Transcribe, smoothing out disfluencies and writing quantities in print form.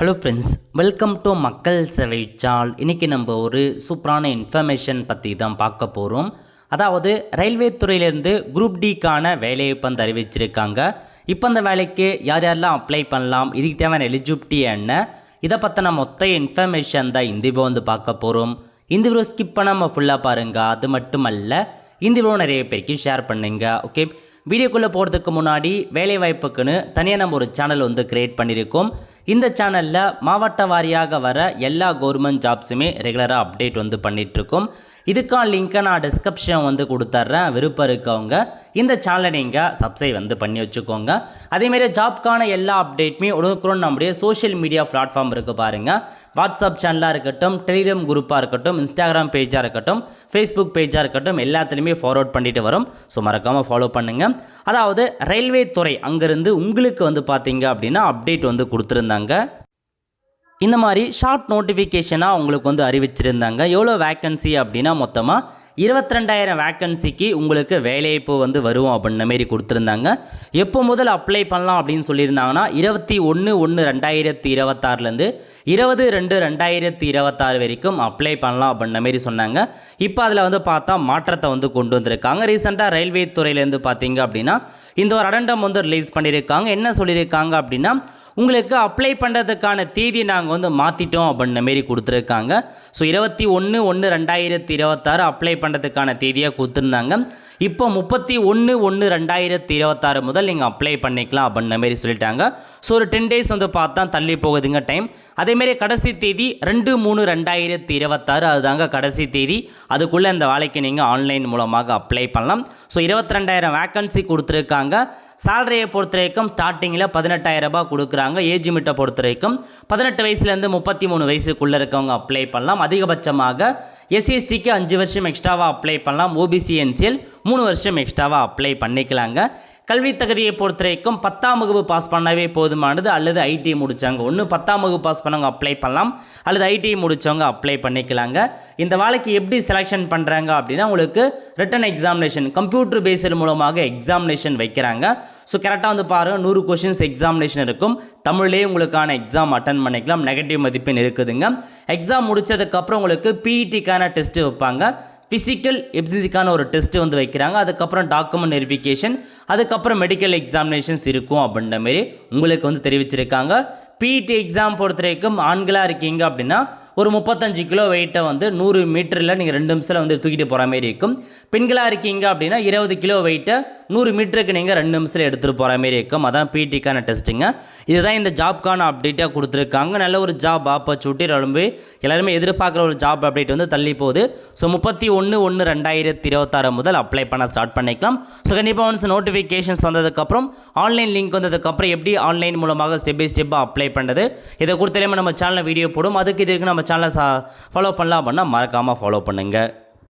Hello friends, welcome to மக்கள் சேவை சால். இன்றைக்கி நம்ம ஒரு சூப்பரான இன்ஃபர்மேஷன் பற்றி தான் பார்க்க போகிறோம். அதாவது ரயில்வே துறையிலேருந்து குரூப் டிக்கான வேலையை இப்போ வந்து அறிவிச்சிருக்காங்க. இப்போ அந்த வேலைக்கு யார் யாரெல்லாம் அப்ளை பண்ணலாம், இதுக்கு தேவையான எலிஜிபிலிட்டி என்ன, இதை பற்றின மொத்த இன்ஃபர்மேஷன் தான் இந்த வீடியோ வந்து பார்க்க போகிறோம். இந்த வீடியோ ஸ்கிப் பண்ணாமல் ஃபுல்லாக பாருங்கள். அது மட்டுமல்ல, இந்த வீடியோ நிறைய பேருக்கு ஷேர் பண்ணுங்க. ஓகே, வீடியோக்குள்ளே போகிறதுக்கு முன்னாடி வேலைவாய்ப்புக்குன்னு தனியாக நம்ம ஒரு சேனல் வந்து க்ரியேட் பண்ணியிருக்கோம். இந்த சேனலில் மாவட்ட வாரியாக வர எல்லா கவர்மெண்ட் ஜாப்ஸுமே ரெகுலராக அப்டேட் வந்து பண்ணிகிட்ருக்கோம். இதுக்கான லிங்க்கை நான் டிஸ்கிரிப்ஷன் வந்து கொடுத்துட்றேன். விருப்பம் இருக்கவங்க இந்த சேனலை நீங்கள் சப்ஸ்கிரைப் வந்து பண்ணி வச்சுக்கோங்க. அதேமாரி ஜாப்க்கான எல்லா அப்டேட்டுமே உடனுக்குடன் நம்முடைய சோஷியல் மீடியா பிளாட்ஃபார்ம் இருக்குது பாருங்கள். வாட்ஸ்அப் சேனலாக இருக்கட்டும், டெலிகிராம் குரூப்பாக இருக்கட்டும், இன்ஸ்டாகிராம் பேஜாக இருக்கட்டும், ஃபேஸ்புக் பேஜாக இருக்கட்டும், எல்லாத்துலேயுமே ஃபார்வர்ட் பண்ணிட்டு வரும். ஸோ மறக்காமல் ஃபாலோ பண்ணுங்கள். அதாவது ரயில்வே துறை அங்கேருந்து உங்களுக்கு வந்து பார்த்தீங்க அப்படின்னா அப்டேட் வந்து கொடுத்துருந்தாங்க. இந்த மாதிரி ஷார்ட் நோட்டிஃபிகேஷனாக உங்களுக்கு வந்து அறிவிச்சிருந்தாங்க. எவ்வளோ வேக்கன்சி அப்படின்னா மொத்தமாக 22,000 வேக்கன்சிக்கு உங்களுக்கு வேலைவாய்ப்பு வந்து வரும் அப்படின்ன மாரி கொடுத்துருந்தாங்க. எப்போ முதல் அப்ளை பண்ணலாம் அப்படின்னு சொல்லியிருந்தாங்கன்னா 21/1/2026லேருந்து 20/2/2026 வரைக்கும் அப்ளை பண்ணலாம் அப்படின்ன மாரி சொன்னாங்க. இப்போ அதில் வந்து பார்த்தா மாற்றத்தை வந்து கொண்டு வந்திருக்காங்க. ரீசெண்டாக ரயில்வே துறையிலேருந்து பார்த்தீங்க அப்படின்னா இந்த ஒரு அடண்டம் வந்து ரிலீஸ் பண்ணியிருக்காங்க. என்ன சொல்லியிருக்காங்க அப்படின்னா, உங்களுக்கு அப்ளை பண்ணுறதுக்கான தேதி நாங்கள் வந்து மாற்றிட்டோம் அப்படின்ன மாரி கொடுத்துருக்காங்க. ஸோ 21/1/2026 அப்ளை பண்ணுறதுக்கான தேதியாக கொடுத்துருந்தாங்க. இப்போ 31/1/2026 முதல் நீங்கள் அப்ளை பண்ணிக்கலாம் அப்படின்ன மாரி சொல்லிட்டாங்க. ஸோ ஒரு 10 டேஸ் வந்து பார்த்தா தள்ளி போகுதுங்க டைம். அதேமாரி கடைசி தேதி 2/3/2026 அதுதாங்க கடைசி தேதி. அதுக்குள்ளே இந்த வேலைக்கு நீங்கள் ஆன்லைன் மூலமாக அப்ளை பண்ணலாம். ஸோ 22,000 வேக்கன்சி கொடுத்துருக்காங்க. சேலரியை பொறுத்த வரைக்கும் ஸ்டார்டிங்கில் 18,000 ரூபாய் கொடுக்குறாங்க. ஏஜ் லிமிட்டை பொறுத்த வரைக்கும் 18 வயசுலேருந்து 33 வயசுக்குள்ளே இருக்கவங்க அப்ளை பண்ணலாம். அதிகபட்சமாக SC/STக்கு 5 வருஷம் எக்ஸ்ட்ராவாக அப்ளை பண்ணலாம். OBC NCL 3 வருஷம் எக்ஸ்ட்ராவாக அப்ளை பண்ணிக்கலாங்க. கல்வி தகுதியை பொறுத்த வரைக்கும் 10ஆம் வகுப்பு பாஸ் பண்ணவே போதுமானது, அல்லது ITI முடித்தவங்க. ஒன்று 10ஆம் வகுப்பு பாஸ் பண்ணவங்க அப்ளை பண்ணலாம், அல்லது ITI முடித்தவங்க அப்ளை பண்ணிக்கலாங்க. இந்த வேலைக்கு எப்படி செலெக்ஷன் பண்ணுறாங்க அப்படின்னா, உங்களுக்கு ரிட்டன் எக்ஸாமினேஷன் கம்ப்யூட்டர் பேஸ்டு மூலமாக எக்ஸாமினேஷன் வைக்கிறாங்க. ஸோ கரெக்டாக வந்து பாருங்கள், 100 கொஷின்ஸ் எக்ஸாமினேஷன் இருக்கும். தமிழ்லேயே உங்களுக்கான எக்ஸாம் அட்டன் பண்ணிக்கலாம். நெகட்டிவ் மதிப்பெண் இருக்குதுங்க. எக்ஸாம் முடித்ததுக்கப்புறம் உங்களுக்கு PETக்கான டெஸ்ட்டு வைப்பாங்க. ஃபிசிக்கல் எஃபிஷியன்சிக்கான ஒரு டெஸ்ட்டு வந்து வைக்கிறாங்க. அதுக்கப்புறம் டாக்குமெண்ட் வெரிஃபிகேஷன், அதுக்கப்புறம் மெடிக்கல் எக்ஸாமினேஷன்ஸ் இருக்கும் அப்படின்ற மாரி உங்களுக்கு வந்து தெரிவிச்சிருக்காங்க. PET எக்ஸாம் பொறுத்த வரைக்கும் ஆண்களாக இருக்கீங்க அப்படின்னா ஒரு 35 கிலோ வெயிட்டை வந்து 100 மீட்டரில் நீங்கள் 2 நிமிஷத்தில் வந்து தூக்கிட்டு போகிற மாதிரி இருக்கும். பெண்களாக இருக்கீங்க அப்படின்னா 20 கிலோ வெயிட்டை 100 மீட்டருக்கு நீங்கள் 2 நிமிஷத்தில் எடுத்துகிட்டு போகிற மாதிரி இருக்கும். அதான் PETக்கான டெஸ்ட்டுங்க. இதுதான் இந்த ஜாப்க்கான அப்டேட்டாக கொடுத்துருக்காங்க. நல்ல ஒரு ஜாப் ஆப்பர்ச்சுனிட்டி, ரொம்ப எல்லாருமே எதிர்பார்க்குற ஒரு ஜாப் அப்டேட் வந்து தள்ளி போகுது. ஸோ 31/1/2026 முதல் அப்ளை பண்ண ஸ்டார்ட் பண்ணிக்கலாம். ஸோ கண்டிப்பாக ஒன்ஸ் நோட்டிஃபிகேஷன்ஸ் வந்ததுக்கப்புறம் ஆன்லைன் லிங்க் வந்ததுக்கப்புறம் எப்படி ஆன்லைன் மூலமாக ஸ்டெப் பை ஸ்டெப்பாக அப்ளை பண்ணுறது, இதை கொடுத்து நம்ம சேனலில் வீடியோ போடும். அதுக்கு இதுக்கு நம்ம சேனலை ஃபாலோ பண்ணலாம் அப்படின்னா மறக்காமல் ஃபாலோ பண்ணுங்கள்.